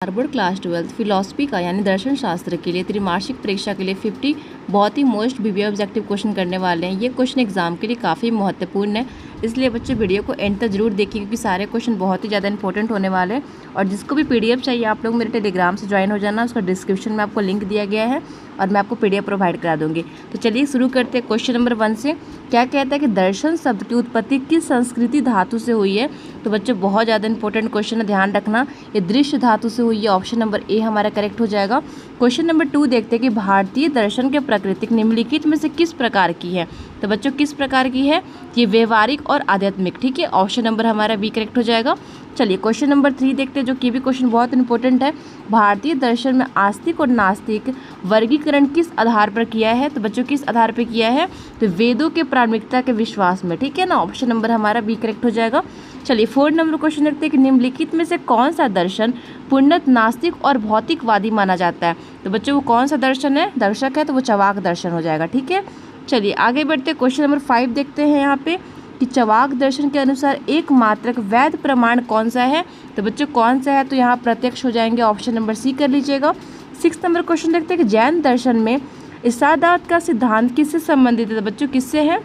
Board class 12 philosophy का यानी दर्शन शास्त्र के लिए त्रिमासिक परीक्षा के लिए 50 बहुत ही मोस्ट बीबी ऑब्जेक्टिव क्वेश्चन करने वाले हैं। ये क्वेश्चन एग्जाम के लिए काफ़ी महत्वपूर्ण है, इसलिए बच्चे वीडियो को एंड तक जरूर देखिए क्योंकि सारे क्वेश्चन बहुत ही ज़्यादा इंपॉर्टेंट होने वाले हैं। और जिसको भी पीडीएफ चाहिए आप लोग मेरे टेलीग्राम से ज्वाइन हो जाना, उसका डिस्क्रिप्शन में आपको लिंक दिया गया है और मैं आपको पीडीएफ प्रोवाइड करा दूंगी। तो चलिए शुरू करते हैं क्वेश्चन नंबर 1 से। क्या कहता है कि दर्शन शब्द की उत्पत्ति किस संस्कृति धातु से हुई है? तो बच्चों बहुत ज़्यादा इंपॉर्टेंट क्वेश्चन है, ध्यान रखना। ये दृश्य धातु से हुई है, ऑप्शन नंबर ए हमारा करेक्ट हो जाएगा। क्वेश्चन नंबर 2 देखते हैं कि भारतीय दर्शन के प्रकृतिक निम्नलिखित में से किस प्रकार की है? तो बच्चों किस प्रकार की है? ये व्यवहारिक और आध्यात्मिक, ठीक है। ऑप्शन नंबर हमारा बी करेक्ट हो जाएगा। चलिए क्वेश्चन नंबर 3 देखते हैं, जो कि भी क्वेश्चन बहुत इंपॉर्टेंट है। भारतीय दर्शन में आस्तिक और नास्तिक वर्गीकरण किस आधार पर किया है? तो बच्चों किस आधार पर किया है? तो वेदों के प्रामाणिकता के विश्वास में, ठीक है ना। ऑप्शन नंबर हमारा बी करेक्ट हो जाएगा। चलिए 4 नंबर क्वेश्चन देखते हैं कि निम्नलिखित में से कौन सा दर्शन पूर्णतः नास्तिक और भौतिकवादी माना जाता है? तो बच्चों वो कौन सा दर्शन है, दर्शक है, तो वो चवाक दर्शन हो जाएगा, ठीक है। चलिए आगे बढ़ते हैं, क्वेश्चन नंबर 5 देखते हैं यहाँ पे कि चवाक दर्शन के अनुसार एकमात्र वैध प्रमाण कौन सा है? तो बच्चों कौन सा है? तो यहाँ प्रत्यक्ष हो जाएंगे, ऑप्शन नंबर सी कर लीजिएगा। 6 नंबर क्वेश्चन देखते हैं कि जैन दर्शन में इसादात का सिद्धांत किससे संबंधित है? तो बच्चों किससे है?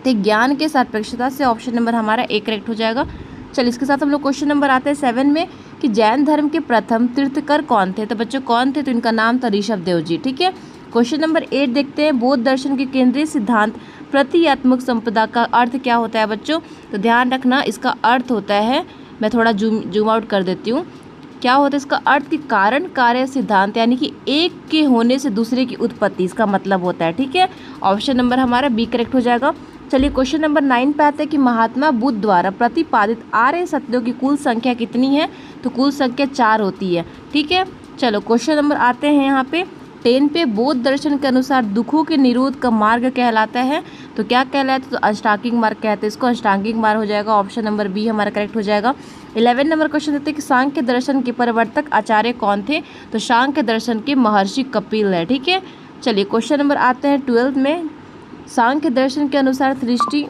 तो ज्ञान के सापेक्षता से, ऑप्शन नंबर हमारा ए करेक्ट हो जाएगा। चलिए इसके साथ हम लोग क्वेश्चन नंबर आते हैं 7 में कि जैन धर्म के प्रथम तीर्थकर कौन थे? तो बच्चों कौन थे? तो इनका नाम था ऋषभ देव जी, ठीक है। क्वेश्चन नंबर 8 देखते हैं, बौद्ध दर्शन के केंद्रीय सिद्धांत प्रतीकात्मक संपदा का अर्थ क्या होता है? बच्चों तो ध्यान रखना, इसका अर्थ होता है, मैं थोड़ा जूम आउट कर देती हूँ। क्या होता है इसका अर्थ? कि कारण कार्य सिद्धांत, यानी कि एक के होने से दूसरे की उत्पत्ति, इसका मतलब होता है, ठीक है। ऑप्शन नंबर हमारा बी करेक्ट हो जाएगा। चलिए क्वेश्चन नंबर 9 पे आते हैं कि महात्मा बुद्ध द्वारा प्रतिपादित आर्य सत्यों की कुल संख्या कितनी है? तो कुल संख्या 4 होती है, ठीक है। चलो क्वेश्चन नंबर आते हैं यहाँ पे 10 पे, बौद्ध दर्शन के अनुसार दुखों के निरोध का मार्ग कहलाता है? तो क्या कहलाता है? तो अष्टांगिक मार्ग कहते हैं इसको, अष्टांगिक मार्ग हो जाएगा। ऑप्शन नंबर बी हमारा करेक्ट हो जाएगा। 11 नंबर क्वेश्चन देते हैं कि सांख्य दर्शन के प्रवर्तक आचार्य कौन थे? तो सांख्य दर्शन के महर्षि कपिल है, ठीक है। चलिए क्वेश्चन नंबर आते हैं 12 में, सांख्य दर्शन के अनुसार सृष्टि,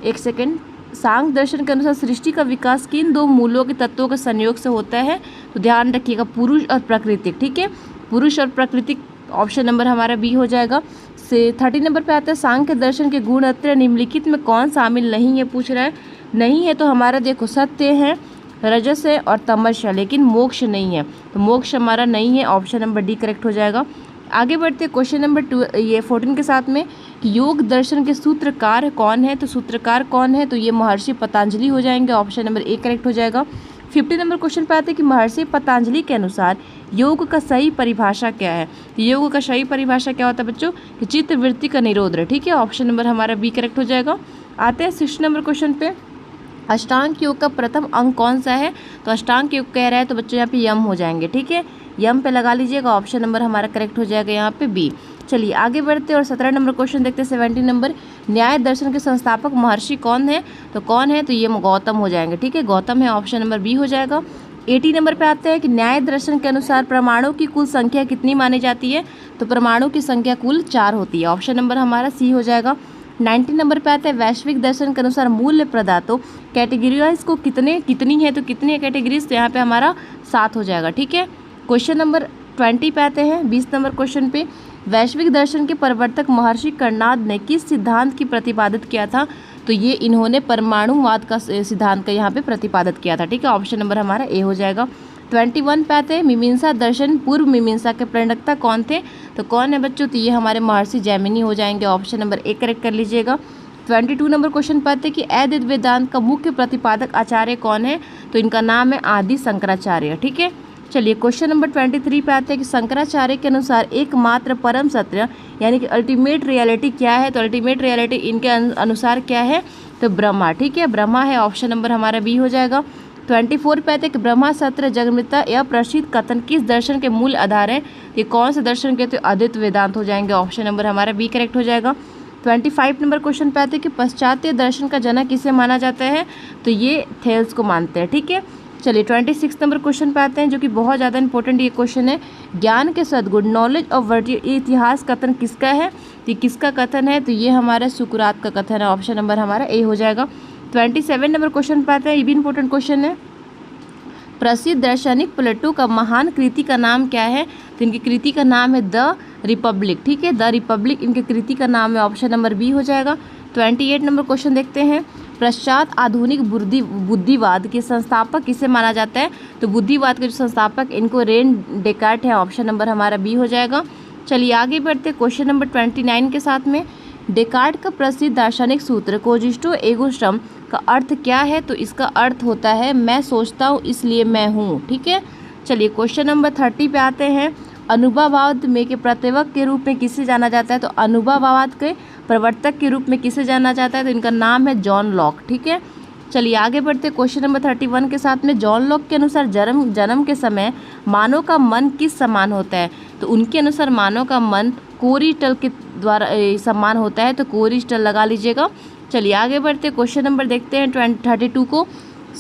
एक सेकेंड, सांख्य दर्शन के अनुसार सृष्टि का विकास किन दो मूलों के तत्वों के संयोग से होता है? तो ध्यान रखिएगा, पुरुष और प्राकृतिक, ठीक है। पुरुष और प्राकृतिक, ऑप्शन नंबर हमारा बी हो जाएगा। से 30 नंबर पे आता है, सांख्य दर्शन के गुणत्रय निम्नलिखित में कौन शामिल नहीं है? पूछ रहा है। नहीं है तो हमारा देखो सत्य है, रजस है और तमस है, लेकिन मोक्ष नहीं है, तो मोक्ष हमारा नहीं है, ऑप्शन नंबर डी करेक्ट हो जाएगा। आगे बढ़ते क्वेश्चन नंबर 14 के साथ में कि योग दर्शन के सूत्रकार कौन है? तो सूत्रकार कौन है? तो ये महर्षि पतंजलि हो जाएंगे, ऑप्शन नंबर ए करेक्ट हो जाएगा। 50 नंबर क्वेश्चन पे आते हैं कि महर्षि पतंजलि के अनुसार योग का सही परिभाषा क्या है? तो योग का सही परिभाषा क्या होता है बच्चों? कि चित्त वृत्ति का निरोध है, ठीक है। ऑप्शन नंबर हमारा बी करेक्ट हो जाएगा। आते हैं 60 नंबर क्वेश्चन पे, अष्टांग योग का प्रथम अंग कौन सा है? तो अष्टांग योग कह रहा है, तो बच्चों यहाँ पे यम हो जाएंगे, ठीक है। यम पे लगा लीजिएगा, ऑप्शन नंबर हमारा करेक्ट हो जाएगा यहाँ पे बी। चलिए आगे बढ़ते और 17 नंबर क्वेश्चन देखते हैं 70 नंबर, न्याय दर्शन के संस्थापक महर्षि कौन है? तो कौन है? तो ये गौतम हो जाएंगे, ठीक है, गौतम है, ऑप्शन नंबर बी हो जाएगा। 80 नंबर पे आते हैं कि न्याय दर्शन के अनुसार परमाणु की कुल संख्या कितनी मानी जाती है? तो परमाणु की संख्या कुल 4 होती है, ऑप्शन नंबर हमारा सी हो जाएगा। 90 नंबर पे आते हैं, वैश्विक दर्शन के अनुसार मूल्य प्रदातों कैटेगरीज को कितनी है? तो कितनी कैटेगरीज? तो यहाँ पे हमारा 7 हो जाएगा, ठीक है। क्वेश्चन नंबर 20 पे आते हैं, 20 नंबर क्वेश्चन पे, वैश्विक दर्शन के प्रवर्तक महर्षि कर्णाद ने किस सिद्धांत की प्रतिपादित किया था? तो ये इन्होंने परमाणुवाद का सिद्धांत का यहाँ पे प्रतिपादित किया था, ठीक है, ऑप्शन नंबर हमारा ए हो जाएगा। 21 पे आते हैं, मीमांसा दर्शन पूर्व मीमांसा के प्रणेता कौन थे? तो कौन है बच्चों? तो ये हमारे महर्षि जैमिनी हो जाएंगे, ऑप्शन नंबर ए करेक्ट कर लीजिएगा। 22 नंबर क्वेश्चन पे आते हैं कि अद्वैत वेदांत का मुख्य प्रतिपादक आचार्य कौन है? तो इनका नाम है आदि शंकराचार्य, ठीक है। चलिए क्वेश्चन नंबर 23 पे आते हैं कि शंकराचार्य के अनुसार एकमात्र परम सत्य यानी कि अल्टीमेट रियलिटी क्या है? तो अल्टीमेट रियलिटी इनके अनुसार क्या है? तो ब्रह्मा, ठीक है, ब्रह्मा है, ऑप्शन नंबर हमारा बी हो जाएगा। 24 पे आते हैं कि ब्रह्मा सत्य जगमिता यह प्रसिद्ध कथन किस दर्शन के मूल आधार है? ये कौन से दर्शन के? तो अद्वैत वेदांत हो जाएंगे, ऑप्शन नंबर हमारा बी करेक्ट हो जाएगा। 25 नंबर क्वेश्चन पे आते हैं कि पाश्चात्य दर्शन का जनक किसे माना जाता है? तो ये थेल्स को मानते हैं, ठीक है। चलिए 26 नंबर क्वेश्चन पे आते हैं, जो कि बहुत ज़्यादा इंपॉर्टेंट ये क्वेश्चन है, ज्ञान के सद्गुण नॉलेज ऑफ वर्टी इतिहास कथन किसका है? तो किसका कथन है? तो ये हमारा सुकरात का कथन है, ऑप्शन नंबर हमारा ए हो जाएगा। 27 नंबर क्वेश्चन पे आते हैं, ये भी इंपॉर्टेंट क्वेश्चन है, प्रसिद्ध दार्शनिक प्लेटो का महान कृति का नाम क्या है? तो इनकी कृति का नाम है द रिपब्लिक। ठीक है, द रिपब्लिक इनकी कृति का नाम है, ऑप्शन नंबर बी हो जाएगा। 28 नंबर क्वेश्चन देखते हैं। पश्चात आधुनिक बुद्धिवाद के संस्थापक किसे माना जाता है? तो बुद्धिवाद के जो संस्थापक इनको रेन डेकार्ट है, ऑप्शन नंबर हमारा बी हो जाएगा। चलिए आगे बढ़ते क्वेश्चन नंबर 29 के साथ में। डेकार्ट का प्रसिद्ध दार्शनिक सूत्र कोजिस्टो एगो सम का अर्थ क्या है? तो इसका अर्थ होता है मैं सोचता हूँ इसलिए मैं हूँ। ठीक है, चलिए क्वेश्चन नंबर 30 पे आते हैं। अनुभववाद में के प्रवर्तक के रूप में किसे जाना जाता है? तो अनुभववाद के प्रवर्तक के रूप में किसे जाना जाता है? तो इनका नाम है जॉन लॉक। ठीक है, चलिए आगे बढ़ते क्वेश्चन नंबर 31 के साथ में। जॉन लॉक के अनुसार जन्म के समय मानव का मन किस समान होता है? तो उनके अनुसार मानव का मन कोरिस्टल के द्वारा समान होता है, तो कोरिस्टल लगा लीजिएगा। चलिए आगे बढ़ते क्वेश्चन नंबर देखते हैं 32 को।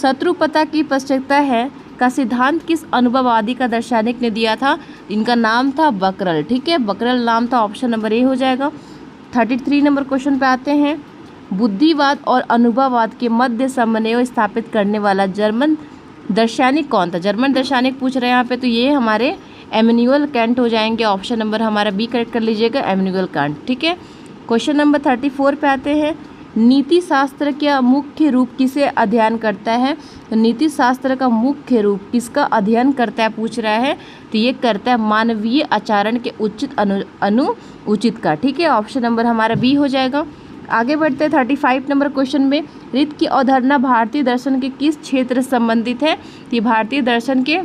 शत्रुपता की पश्चाता है का सिद्धांत किस अनुभववादी का दार्शनिक ने दिया था? इनका नाम था बकरल। ठीक है, बकरल नाम था, ऑप्शन नंबर ए हो जाएगा। 33 नंबर क्वेश्चन पे आते हैं। बुद्धिवाद और अनुभववाद के मध्य समन्वय स्थापित करने वाला जर्मन दार्शनिक कौन था? जर्मन दार्शनिक पूछ रहे हैं यहाँ पे, तो ये हमारे इमैनुअल कैंट हो जाएंगे, ऑप्शन नंबर हमारा बी करेक्ट कर लीजिएगा, इमैनुअल कैंट। ठीक है, क्वेश्चन नंबर 34 पे आते हैं। नीति शास्त्र का मुख्य रूप किसे अध्ययन करता है? तो नीति शास्त्र का मुख्य रूप किसका अध्ययन करता है पूछ रहा है, तो ये करता है मानवीय आचरण के उचित अनुचित का। ठीक है, ऑप्शन नंबर हमारा बी हो जाएगा। आगे बढ़ते हैं 35 नंबर क्वेश्चन में। रीत की अवधारणा भारतीय दर्शन के किस क्षेत्र से संबंधित है? तो ये भारतीय दर्शन के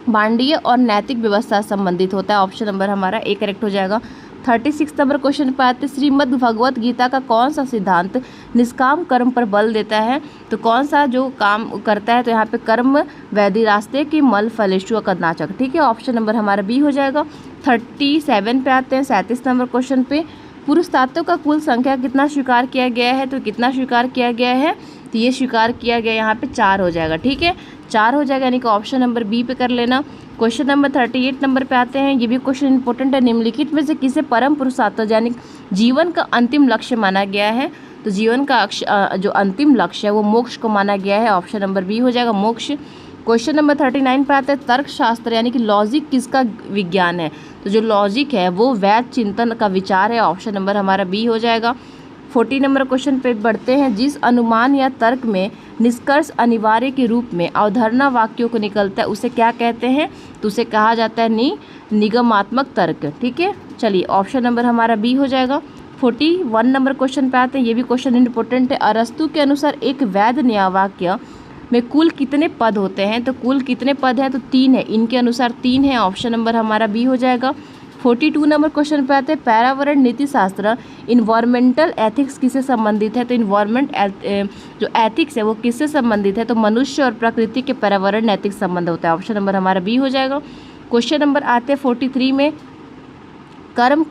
बांडीय और नैतिक व्यवस्था संबंधित होता है, ऑप्शन नंबर हमारा ए करेक्ट हो जाएगा। 36 नंबर क्वेश्चन पर आते। श्रीमद् भगवत गीता का कौन सा सिद्धांत निष्काम कर्म पर बल देता है? तो कौन सा जो काम करता है? तो यहाँ पे कर्म वैधि रास्ते की मल फलेशु कदनाचक। ठीक है, ऑप्शन नंबर हमारा बी हो जाएगा। 37 पे आते हैं 37 नंबर क्वेश्चन पे। पुरुष तत्व का कुल संख्या कितना स्वीकार किया गया है? तो कितना स्वीकार किया गया है? तो ये स्वीकार किया गया यहाँ पे 4 हो जाएगा। ठीक है, 4 हो जाएगा, यानी कि ऑप्शन नंबर बी पे कर लेना। क्वेश्चन नंबर 38 नंबर पे आते हैं। ये भी क्वेश्चन इंपॉर्टेंट है। निम्नलिखित में से किसे परम पुरुषार्थ यानी जीवन का अंतिम लक्ष्य माना गया है? तो जीवन का जो अंतिम लक्ष्य है वो मोक्ष को माना गया है, ऑप्शन नंबर बी हो जाएगा, मोक्ष। क्वेश्चन नंबर 39 पे आते हैं। तर्कशास्त्र यानी कि लॉजिक किसका विज्ञान है? तो जो लॉजिक है वो वैध चिंतन का विचार है, ऑप्शन नंबर हमारा बी हो जाएगा। 40 नंबर क्वेश्चन पे बढ़ते हैं। जिस अनुमान या तर्क में निष्कर्ष अनिवार्य के रूप में अवधारणा वाक्यों को निकलता है उसे क्या कहते हैं? तो उसे कहा जाता है निगमात्मक तर्क। ठीक है, चलिए ऑप्शन नंबर हमारा बी हो जाएगा। 41 नंबर क्वेश्चन पे आते हैं। ये भी क्वेश्चन इंपॉर्टेंट है। अरस्तु के अनुसार एक वैध न्यायवाक्य में कुल कितने पद होते हैं? तो कुल कितने पद हैं? तो 3 है, इनके अनुसार 3 है, ऑप्शन नंबर हमारा बी हो जाएगा। 42 नंबर क्वेश्चन पे आते हैं। पर्यावरण नीति शास्त्र इन्वायरमेंटल एथिक्स किससे संबंधित है? तो इन्वायरमेंट जो एथिक्स है वो किससे संबंधित है? तो मनुष्य और प्रकृति के पर्यावरण नैतिक संबंध होता है, ऑप्शन नंबर हमारा बी हो जाएगा। क्वेश्चन नंबर आते हैं 43 में। कर्म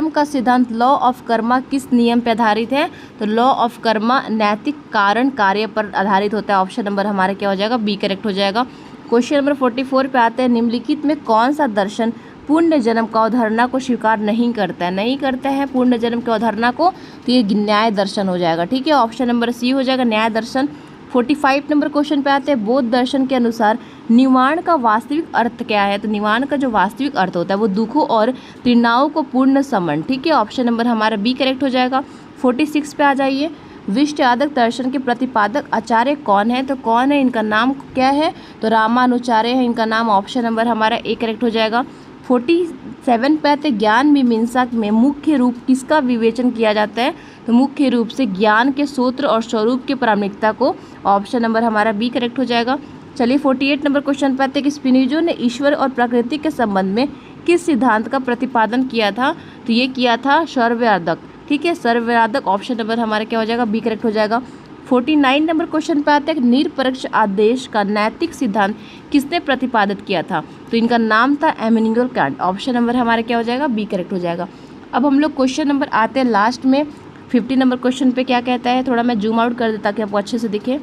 का सिद्धांत लॉ ऑफ कर्मा किस नियम पर आधारित है? तो लॉ ऑफ कर्मा नैतिक कारण कार्य पर आधारित होता है, ऑप्शन नंबर हमारा क्या हो जाएगा? बी करेक्ट हो जाएगा। क्वेश्चन नंबर 44 पे आते हैं। निम्नलिखित में कौन सा दर्शन पूर्ण जन्म का अवधारणा को स्वीकार नहीं करता है पूर्ण जन्म की अवधारणा को? तो ये न्याय दर्शन हो जाएगा। ठीक है, ऑप्शन नंबर सी हो जाएगा, न्याय दर्शन। 45 नंबर क्वेश्चन पे आते हैं। बौद्ध दर्शन के अनुसार निवारण का वास्तविक अर्थ क्या है? तो निवारण का जो वास्तविक अर्थ होता है वो दुखों और तृष्णाओं को पूर्ण समन। ठीक है, ऑप्शन नंबर हमारा बी करेक्ट हो जाएगा। 46 पे आ जाइए। विष्टयादक दर्शन के प्रतिपादक आचार्य कौन है? तो कौन है, इनका नाम क्या है? तो रामानुचार्य है इनका नाम, ऑप्शन नंबर हमारा ए करेक्ट हो जाएगा। 47 पे आते ज्ञान मीमांसा में मुख्य रूप किसका विवेचन किया जाता है? तो मुख्य रूप से ज्ञान के सूत्र और स्वरूप की प्रामाणिकता को, ऑप्शन नंबर हमारा बी करेक्ट हो जाएगा। चलिए 48 नंबर क्वेश्चन पे आते हैं कि स्पिनोजा ने ईश्वर और प्रकृति के संबंध में किस सिद्धांत का प्रतिपादन किया था? तो ये किया था सर्वव्यापक। ठीक है, सर्वव्यापक, ऑप्शन नंबर हमारा क्या हो जाएगा? बी करेक्ट हो जाएगा। 49 नंबर क्वेश्चन पे आते हैं निरपेक्ष आदेश का नैतिक सिद्धांत किसने प्रतिपादित किया था? तो इनका नाम था इमैनुअल कैंट, ऑप्शन नंबर हमारा क्या हो जाएगा? बी करेक्ट हो जाएगा। अब हम लोग क्वेश्चन नंबर आते हैं लास्ट में 50 नंबर क्वेश्चन पे क्या कहता है, थोड़ा मैं जूम आउट कर देता ताकि आपको अच्छे से दिखे।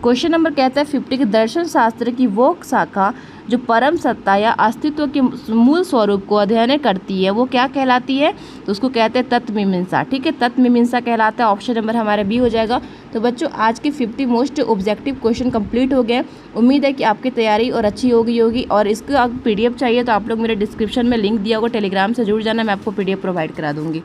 क्वेश्चन नंबर कहता है 50 कि दर्शन शास्त्र की वो शाखा जो परम सत्ता या अस्तित्व के मूल स्वरूप को अध्ययन करती है वो क्या कहलाती है? तो उसको कहते हैं तत्वमीमांसा। ठीक है, तत्वमीमांसा कहलाता है। ऑप्शन नंबर हमारा बी हो जाएगा। तो बच्चों आज के 50 मोस्ट ऑब्जेक्टिव क्वेश्चन कंप्लीट हो गए। उम्मीद है कि आपकी तैयारी और अच्छी होगी और इसका PDF चाहिए तो आप लोग मेरे डिस्क्रिप्शन में लिंक दिया होगा, टेलीग्राम से जुड़ जाना, मैं आपको PDF प्रोवाइड करा दूँगी।